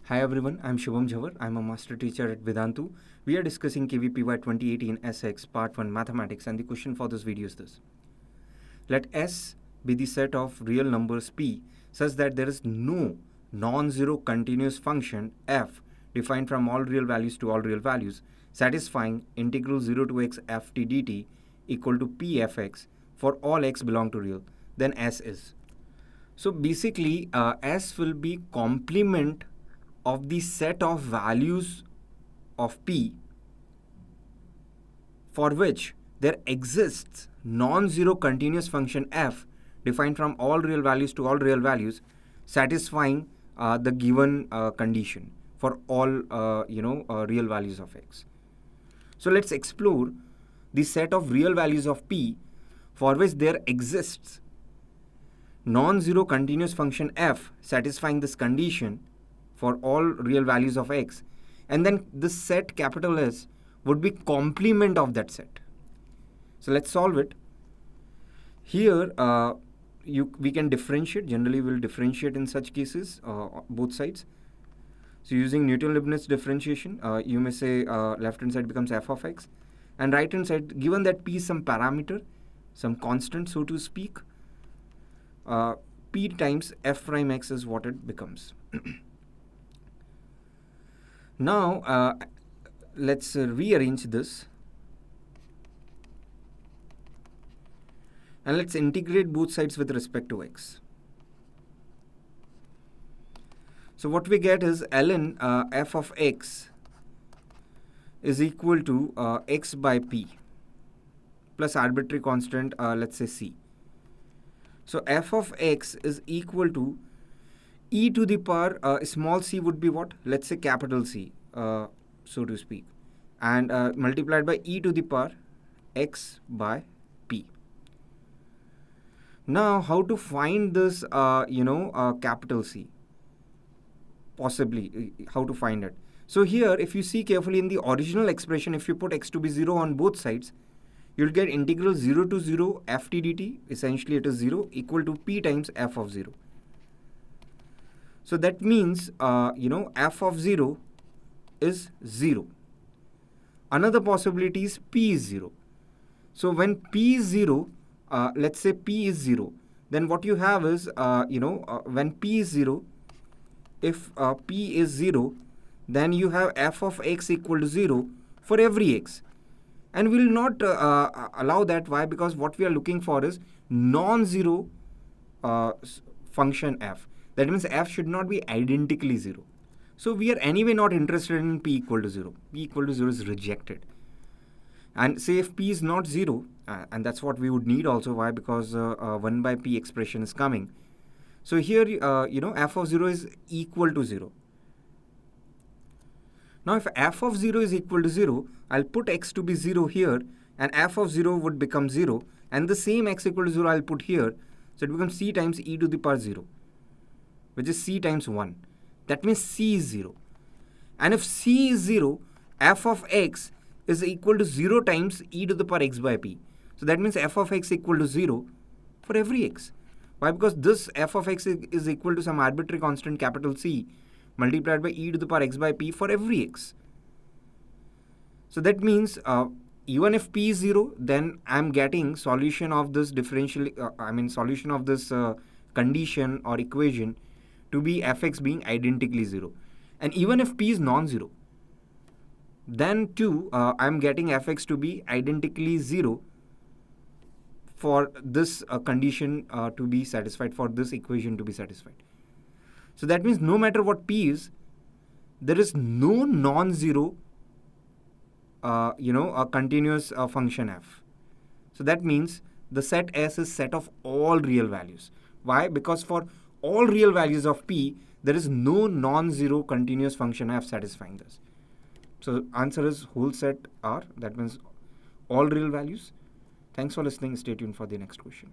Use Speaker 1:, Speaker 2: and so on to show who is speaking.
Speaker 1: Hi everyone, I'm Shubham. I'm a master teacher at Vedantu. We are discussing KVPY 2018 SX Part 1 Mathematics, and the question for this video is this. Let S be the set of real numbers P such that there is no non-zero continuous function f defined from all real values to all real values satisfying integral 0 to x ft dt equal to p fx for all x belong to real. Then S is. So basically, S will be complement of the set of values of P for which there exists non-zero continuous function f defined from all real values to all real values satisfying the given condition for all real values of x. So let's explore the set of real values of P for which there exists non-zero continuous function f satisfying this condition for all real values of x, and then this set capital S would be complement of that set. So let's solve it. Here we can differentiate. Generally we'll differentiate in such cases both sides. So using Newton-Leibniz differentiation, you may say left hand side becomes f of x, and right hand side, given that P is some parameter, some constant so to speak, P times f prime x is what it becomes. Now, let's rearrange this and let's integrate both sides with respect to x. So what we get is ln f of x is equal to x by p plus arbitrary constant, let's say c. So f of x is equal to e to the power, small c would be what? Let's say capital C, so to speak, and multiplied by e to the power x by p. Now, how to find this, capital C? Possibly, how to find it? So here, if you see carefully in the original expression, if you put x to be 0 on both sides, you'll get integral 0 to 0 ft dt, essentially it is 0, equal to p times f of 0. So that means, f of 0 is 0. Another possibility is p is 0. So when p is 0, let's say p is 0, then what you have is, when p is 0, if p is 0, then you have f of x equal to 0 for every x. And we will not allow that. Why? Because what we are looking for is non-zero function f. That means f should not be identically 0. So we are anyway not interested in p equal to 0. P equal to 0 is rejected. And say if p is not 0, and that's what we would need also. Why? Because 1 by p expression is coming. So here, f of 0 is equal to 0. Now if f of 0 is equal to 0, I'll put x to be 0 here, and f of 0 would become 0, and the same x equal to 0 I'll put here. So it becomes c times e to the power 0, which is c times 1. That means c is 0. And if c is 0, f of x is equal to 0 times e to the power x by p. So that means f of x equal to 0 for every x. Why? Because this f of x is equal to some arbitrary constant capital C multiplied by e to the power x by p for every x. So that means even if p is 0, then I'm getting solution of this differential, solution of this condition or equation to be fx being identically 0. And even if p is non-zero, then too I'm getting fx to be identically 0 for this condition to be satisfied, for this equation to be satisfied. So that means no matter what p is, there is no non-zero a continuous function f. So that means the set S is set of all real values. Why? Because for all real values of p, there is no non-zero continuous function f satisfying this. So answer is whole set R. That means all real values. Thanks for listening. Stay tuned for the next question.